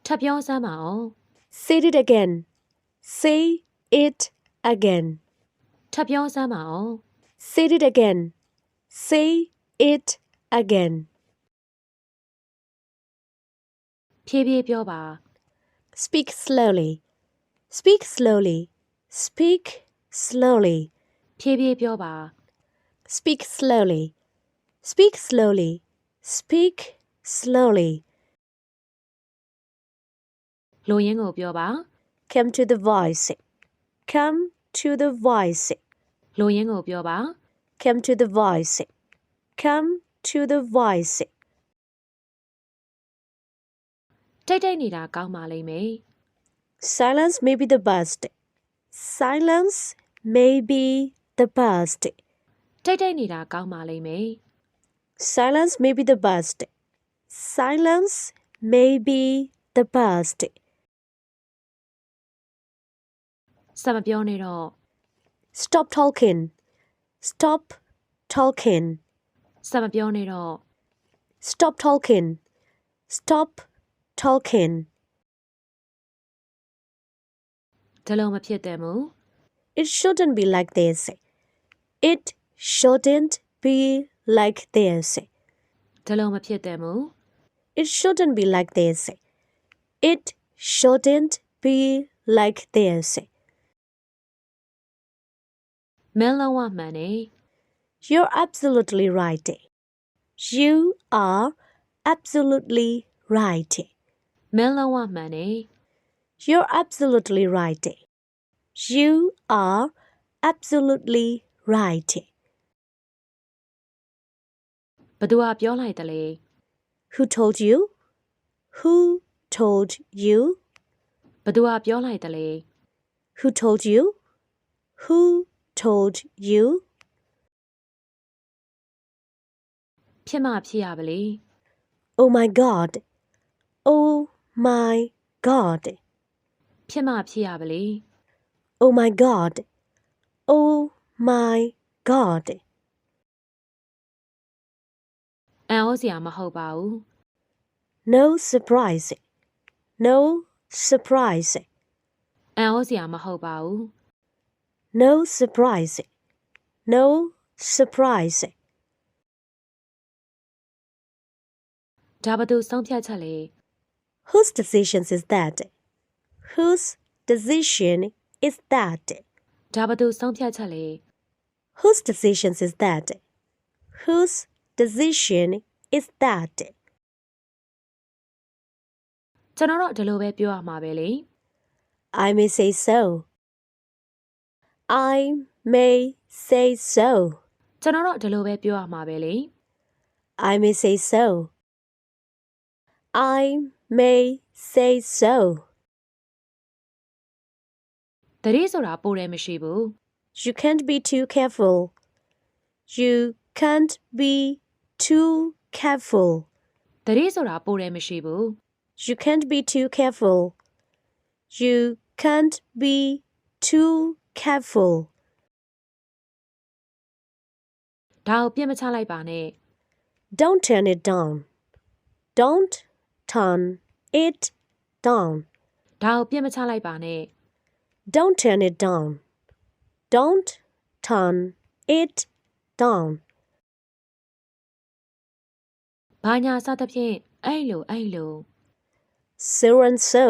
ထပ်ပြောစမ်းပါအောင် Say it again. Say it again. ထပ်ပြောစမ်းပါအောင် Say it again. Say it again. ဖြည်းဖြည်းပြောပါ Speak slowly. Speak slowly. Speak slowly. ဖြည်းဖြည်းပြောပါ Speak slowly. Speak slowly. Speak slowly. လိုရင်းကိုပြောပါ Come to the voice. Come to the voice. လိုရင်းကိုပြောပါ Come to the voice. Come to the voice. တိတ်တိတ်နေတာကောင်းပါလိမ့်မယ် Silence may be the best. Silence may be the best. တိတ်တိတ်နေတာကောင်းပါလိမ့်မယ် Silence may be the best. Silence may be the best. စမပြောနဲ့တော့ Stop talking. Stop talking. စမပြောနဲ့တော့ Stop talking. Stop talking. ဒါလုံးမဖြစ်တယ်မူ It shouldn't be like this. It shouldn't be like this. ဒါလုံးမဖြစ်တယ်မူ It shouldn't be like this. It shouldn't be like this. မင်းလုံးဝမှန်နေ You're absolutely right. You are absolutely right. မင်းလုံးဝမှန်နေ You're absolutely right. You are absolutely right. ဘသူကပြောလိုက်တယ်လေ Who told you? Who told you? ဘသူကပြောလိုက်တယ်လေ Who told you? Who told you? ဖြစ်မှဖြစ်ရပါလေ Oh my God. Oh my God. ဖြစ်မှဖြစ်ရပါလေ Oh my God. Oh my God. အံ့ဩစရာမဟုတ်ပါဘူး No surprise. No surprise. အံ့ဩစရာမဟုတ်ပါဘူး No surprise. No surprise. ဒါဘသူဆုံးဖြတ်ချက်လေ Whose decision is that? Whose decision is that? ဒါဘသူဆုံးဖြတ်ချက်လေ Whose decision is that? Whose decision is that? ကျွန်တော်တော့ဒီလိုပဲပြောရမှာပဲလေ I may say so. I may say so. ကျွန်တော်တော့ဒီလိုပဲပြောရမှာပဲလေ I may say so. I may say so. တတိဆိုတာပိုတယ်မရှိဘူး You can't be too careful. You can't be too careful. တတိဆိုတာပိုတယ်မရှိဘူး You can't be too careful. You can't be too careful. ဒါကိုပြစ်မချလိုက်ပါနဲ့ Don't turn it down. Don't turn it down. ဒါကိုပြစ်မချလိုက်ပါနဲ့ Don't turn it down. Don't turn it down. ဘာညာစသဖြင့်အဲ့လို So and so.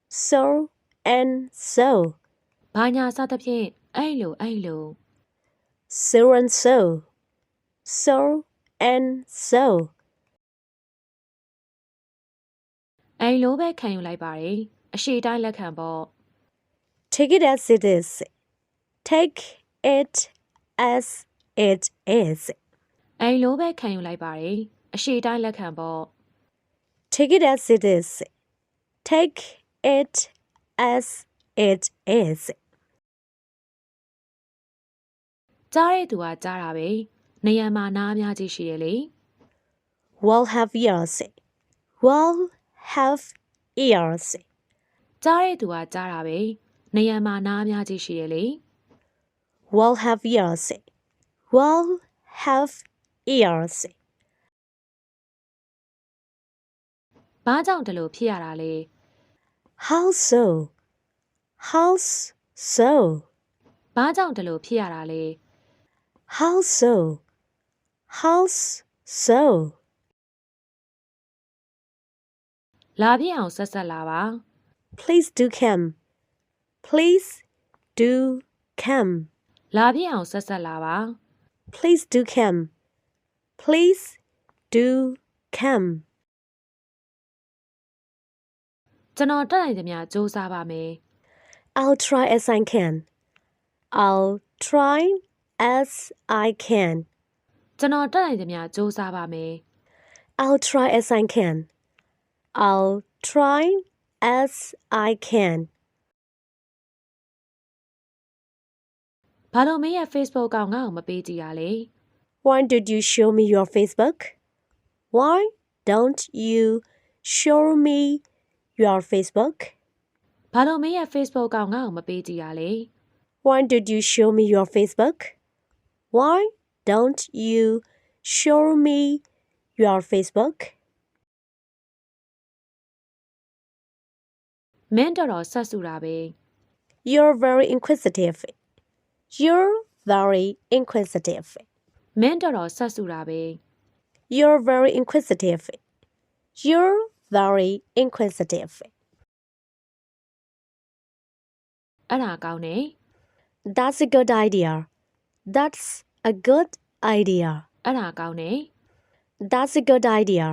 So and so. ဘာညာစသဖြင့်အဲ့လို So and so. So and so. အဲ့လိုပဲခံယူလိုက်ပါတယ်အရှိတိုင်းလက်ခံပေါ့ Take it as it is. Take it as it is. အဲ့လိုပဲခံယူလိုက်ပါတယ်အရှိတိုင်းလက်ခံပေါ့ Take it as it is. Take it as it is. ကြားတဲ့သူကကြားတာပဲနေရံမှာနားအများကြီးရှိတယ်လေ Well have ears. Well have ears. ကြားတဲ့သူကကြားတာပဲနေရံမှာနားအများကြီးရှိတယ်လေ Well have ears. Well have ears. ဘာကြောင့်ဒီလိုဖြစ်ရတာလဲ How so? How so? ဘာကြောင့်ဒီလိုဖြစ်ရတာလဲ How so? How so? လာပြည့်အောင်ဆက်ဆက်လာပါ Please do come. Please do come. လာပြည့်အောင်ဆက်ဆက်လာပါ Please do come. Please do come. ကျွန်တော်တက်နိုင်သမျှစူးစမ်းပါမယ် I'll try as I can. I'll try as I can. ကျွန်တော်တက်နိုင်သမျှစူးစမ်းပါမယ် I'll try as I can. I'll try as I can. ဘာလို့မင်းရဲ့ Facebook ကောင်ငါ့ကိုမပေးကြည့်ရလဲ Why did you show me your Facebook? Why don't you show me your Facebook? ဘာလို့မင်းရဲ့ Facebook ကောင်ငါ့ကိုမပေးကြည့်ရလဲ Why did you show me your Facebook? Why don't you show me your Facebook? မင်းတော်တော်ဆက်စုတာပဲ You're very inquisitive. You're very inquisitive. မင်းတော်တော်ဆက်စုတာပဲ You're very inquisitive. You're very inquisitive. အဲ့ဒါကောင်းတယ် That's a good idea. That's a good idea. အဲ့ဒါကောင်းတယ် That's a good idea.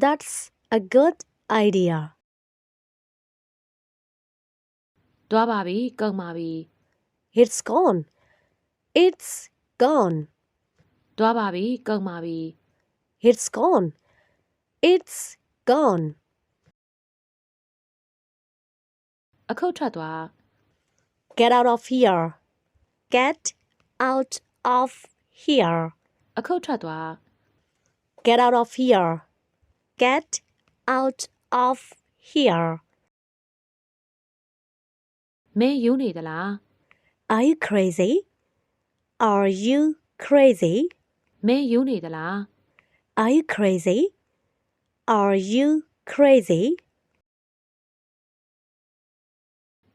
That's a good idea. တွားပါပြီကုန်ပါပြီ It's gone. It's gone. တွားပါပြီကုန်ပါပြီ It's gone. It's gone. အခုထွက်သွား Get out of here. Get out of here. အခုထွက်သွား Get out of here. Get out of here. မင်းယူနေသလား Are you crazy? Are you crazy? မင်းယူနေသလား Are you crazy? Are you crazy?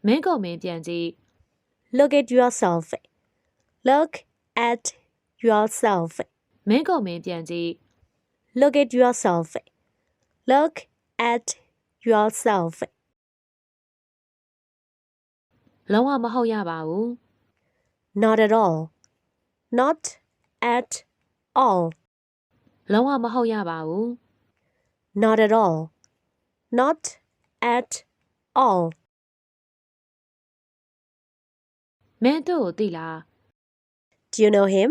မင်းကိုမင်းပြန်ကြည့် Look at yourself. Look at yourself. မင်းကိုမင်းပြန်ကြည့် Look at yourself. Look at yourself. လုံးဝမဟုတ်ရပါဘူး Not at all. Not at all. လုံးဝမဟုတ်ရပါဘူး Not at all. Not at all. မင်းသူ့ကိုသိလား Do you know him?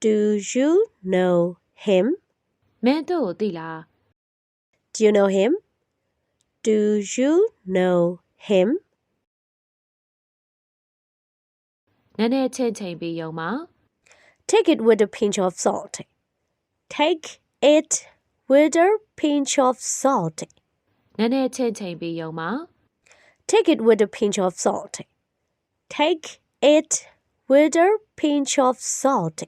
Do you know him? မင်းသူ့ကိုသိလား Do you know him? Do you know him? နည်းနည်းချင်းချင်းပြီးရုံပါ Take it with a pinch of salt. Take it with a pinch of salt. နည်းနည်းချင်းချင်းပြီးရုံပါ Take it with a pinch of salt. Take it with a pinch of salt.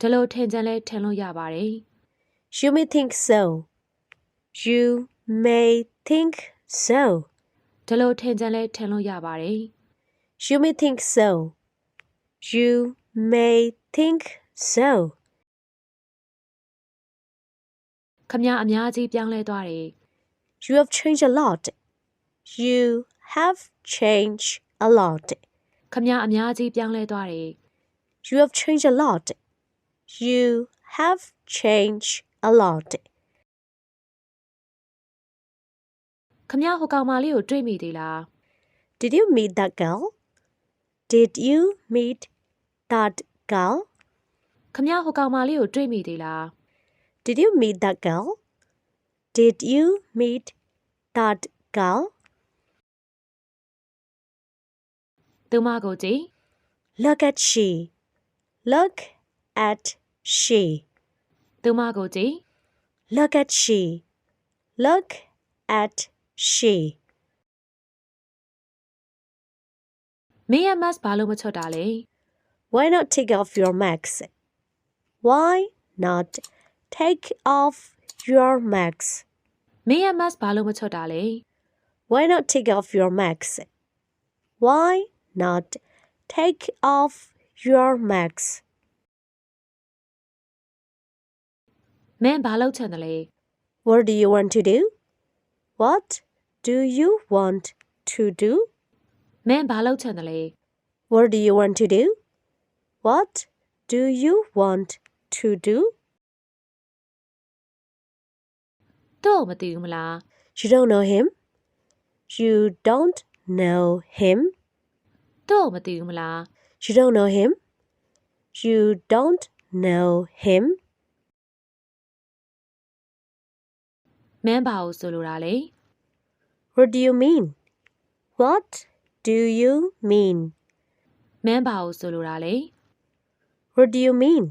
ဒီလိုထင်ကြလဲထင်လို့ရပါတယ် You may think so. You may think so. ဒီလိုထင်ကြလဲထင်လို့ရပါတယ် You may think so. You may think so. ခမအများကြီးပြောင်းလဲသွားတယ် You have changed a lot. You have changed a lot. ခမအများကြီးပြောင်းလဲသွားတယ် You have changed a lot. You have changed a lot. ခမဟိုကောင်မလေးကိုတွေ့မိသေးလား Did you meet that girl? Did you meet that girl? ခမဟိုကောင်မလေးကိုတွေ့မိသေးလား Did you meet that girl? Did you meet that girl? သူမကိုကြည့် Look at she. Look at she. သူမကိုကြည့် Look at she. Look at she. မင်းရဲ့ mask ဘာလို့မချွတ်တာလဲ Why not take off your mask? Why not take off your mask? မင်းရဲ့ mask ဘာလို့မချွတ်တာလဲ Why not take off your mask? Why not take off your mask? မင်းဘာလုပ်ချင်တယ်လဲ What do you want to do? What do you want to do? မင်းဘာလုပ်ချင်တယ်လဲ What do you want to do? What do you want to do? သူ့ကိုမသိဘူးမလား You don't know him? You don't know him? သူ့ကိုမသိဘူးမလား You don't know him? You don't know him? မင်းဘာကိုဆိုလိုတာလဲ What do you mean? What do you mean? မင်းဘာကိုဆိုလိုတာလဲ What do you mean?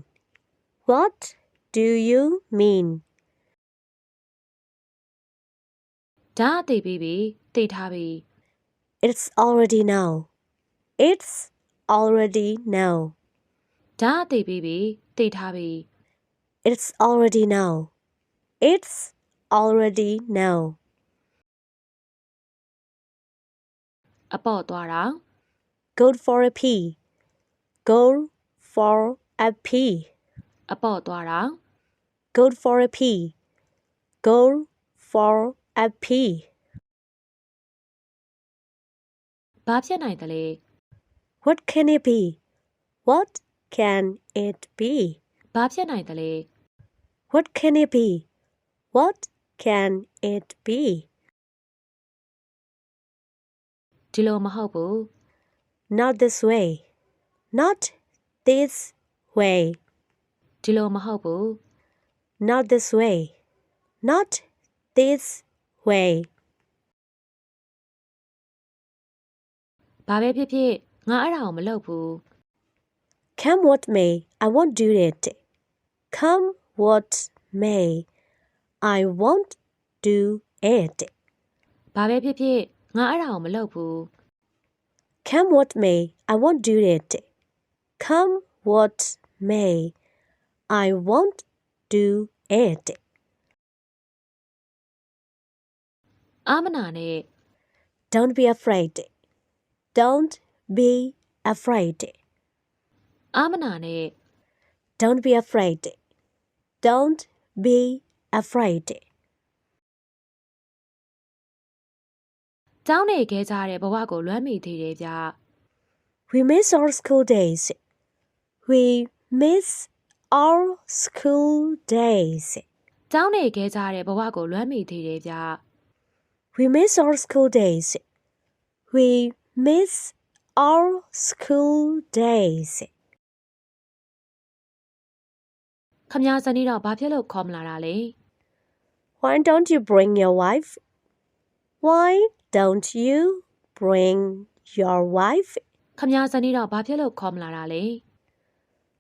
What do you mean? ဒါအသိပြီးပြီသိထားပြီ It's already now. It's already now. ဒါအသိပြီးပြီသိထားပြီ It's already now. It's already now. အပေါ့သွားတာ Go for a pee. Go for a pee. အပေါ့သွားတာ Go for a pee. Go for a pee. ဘာဖြစ်နိုင်တယ်လဲ What can it be? What can it be? ဘာဖြစ်နိုင်တယ်လဲ What can it be? What can it be? ဒီလိုမဟုတ်ဘူး Not this way. Not this way. ဒီလိုမဟုတ်ဘူး Not this way. Not this way. ဘာပဲဖြစ်ဖြစ်ငါအဲ့ဒါကိုမလုပ်ဘူး Come what may, I won't do it. Come what may, I won't do it. ဘာပဲဖြစ်ဖြစ်ငါအဲ့ဒါကိုမလုပ်ဘူး Come what may, I won't do it. Come what may, I won't do it. အာမနာနဲ့ Don't be afraid. Don't be afraid. အာမနာနဲ့ Don't be afraid. Don't be afraid. ကျောင်းနေခဲ့ကြတဲ့ဘဝကိုလွမ်းမိသေးတယ်ဗျ We miss our school days. We miss our school days. ကျောင်းနေခဲ့ကြတဲ့ဘဝကိုလွမ်းမိသေးတယ်ဗျ We miss our school days. We miss our school days. ခမညာဇနီးတော့ဘာဖြစ်လို့ခေါ်မလာတာလဲ Why don't you bring your wife? Why don't you bring your wife? ခမညာဇနီးတော့ဘာဖြစ်လို့ခေါ်မလာတာလဲ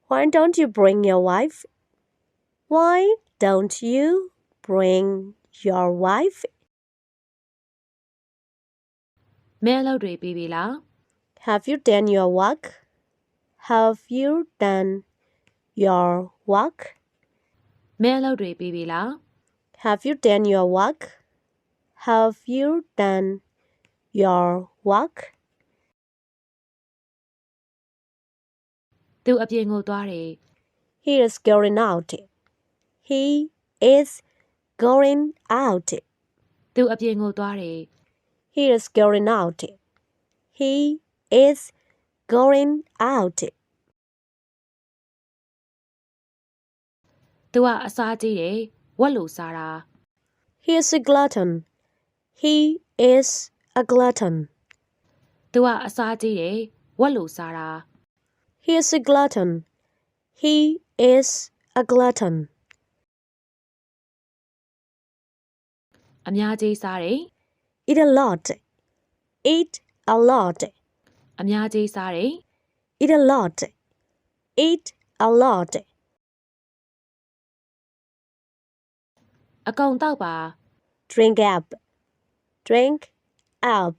Why don't you bring your wife? Why don't you bring your wife? မင်းအလုပ်တွေပြီးပြီလား Have you done your work? Have you done your work? မင်းအလုပ်တွေပြီးပြီလား Have you done your work? Have you done your work? သူအပြင်ကိုသွားတယ် He is going out. He is going out. သူအပြင်ကိုသွားတယ် He is going out. He is going out. သူကအစားကြီးတယ်ဝက်လို့စားတာ He is a glutton. He is a glutton. သူကအစားကြီးတယ်ဝက်လို့စားတာ He is a glutton. He is a glutton. အများကြီးစားတယ် Eat a lot. Eat a lot. အများကြီးစားတယ် Eat a lot. Eat a lot. အကုန်တောက်ပါ Drink up. Drink up.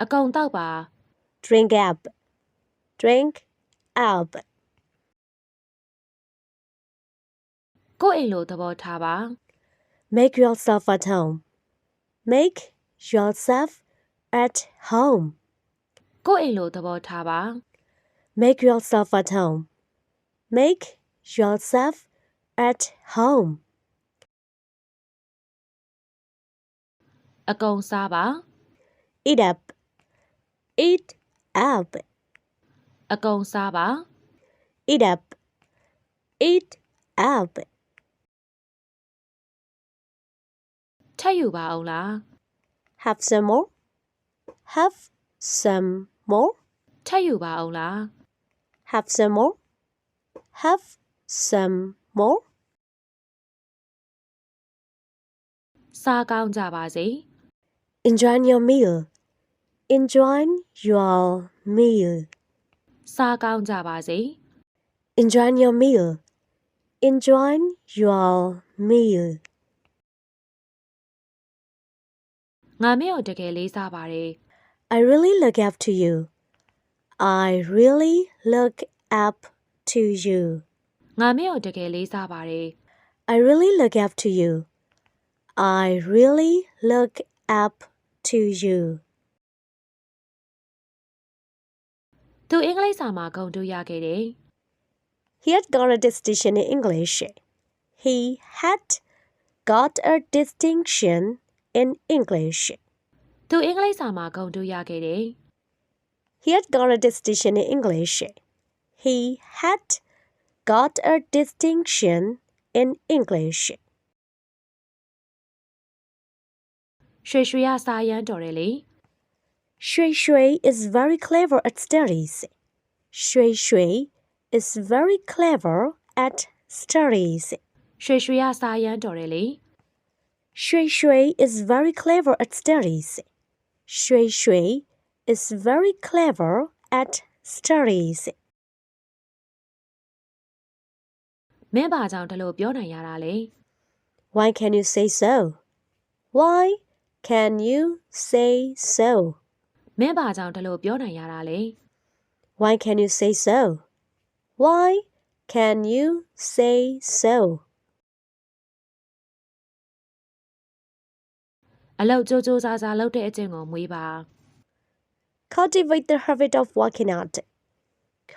အကုန်တောက်ပါ Drink up. Drink up. ကိုယ့်အိမ်လိုသဘောထားပါ Make yourself at home. Make yourself at home. ကိုယ့်အိမ်လိုသဘောထားပါ Make yourself at home. Make yourself at home. အကုန်စားပါ Eat up. Eat up. အကုန်စားပါ Eat up. Eat up. ထပ်ယူပါအောင်လား Have some more. Have some more. ထပ်ယူပါအောင်လား Have some more. Have some more. စားကောင်းကြပါစေ Enjoy your meal. Enjoy your meal. စားကောင်းကြပါစေ Enjoy your meal. Enjoy your meal. ငါမင်းကိုတကယ်လေးစားပါတယ် I really look up to you. I really look up to you. ငါမင်းကိုတကယ်လေးစားပါတယ် I really look up to you. I really look up to you. သူအင်္ဂလိပ်စာမှာဂုဏ်တူရခဲ့တယ် He had got a distinction in English. He had got a distinction in English. သူအင်္ဂလိပ်စာမှာဂုဏ်တူရခဲ့တယ် He had got a distinction in English. He had got a distinction in English. ရွှေရွှေရစာရမ်းတော်တယ်လေ Shui Shui is very clever at studies. Shui Shui is very clever at studies. ရွှေရွှေရစာရမ်းတော်တယ်လေ Shui Shui is very clever at studies. Shui Shui is very clever at studies. မင်းဘာကြောင့်ဒီလိုပြောနိုင်ရတာလဲ Why can you say so? Why can you say so? မင်းဘာကြောင့်ဒီလိုပြောနိုင်ရတာလဲ Why can you say so? Why can you say so? အလောက်ကြိုးကြိုးစားစားလုပ်တဲ့အကျင့်ကိုမွေးပါ Cultivate the habit of working out.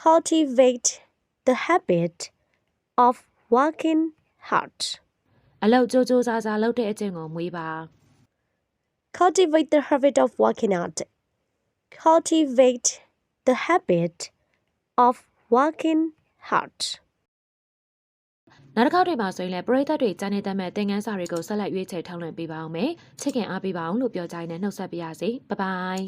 Cultivate the habit of working hard. အလောက်ကြိုးကြိုးစားစားလုပ်တဲ့အကျင့်ကိုမွေးပါ Cultivate the habit of working out. Cultivate the habit of working hard. နောက်တစ်ခေါက်တွေမှာဆိုရင်လည်းပရိသတ်တွေကြားနေတတ်မဲ့သင်ခန်းစာတွေကိုဆက်လက်ရွေးချယ်ထုတ်လွှင့်ပေးပါအောင်မယ်ချစ်ခင်အားပေးပါအောင်လို့ပြောကြရင်လည်းနှုတ်ဆက်ပါရစေဘိုင်ဘိုင်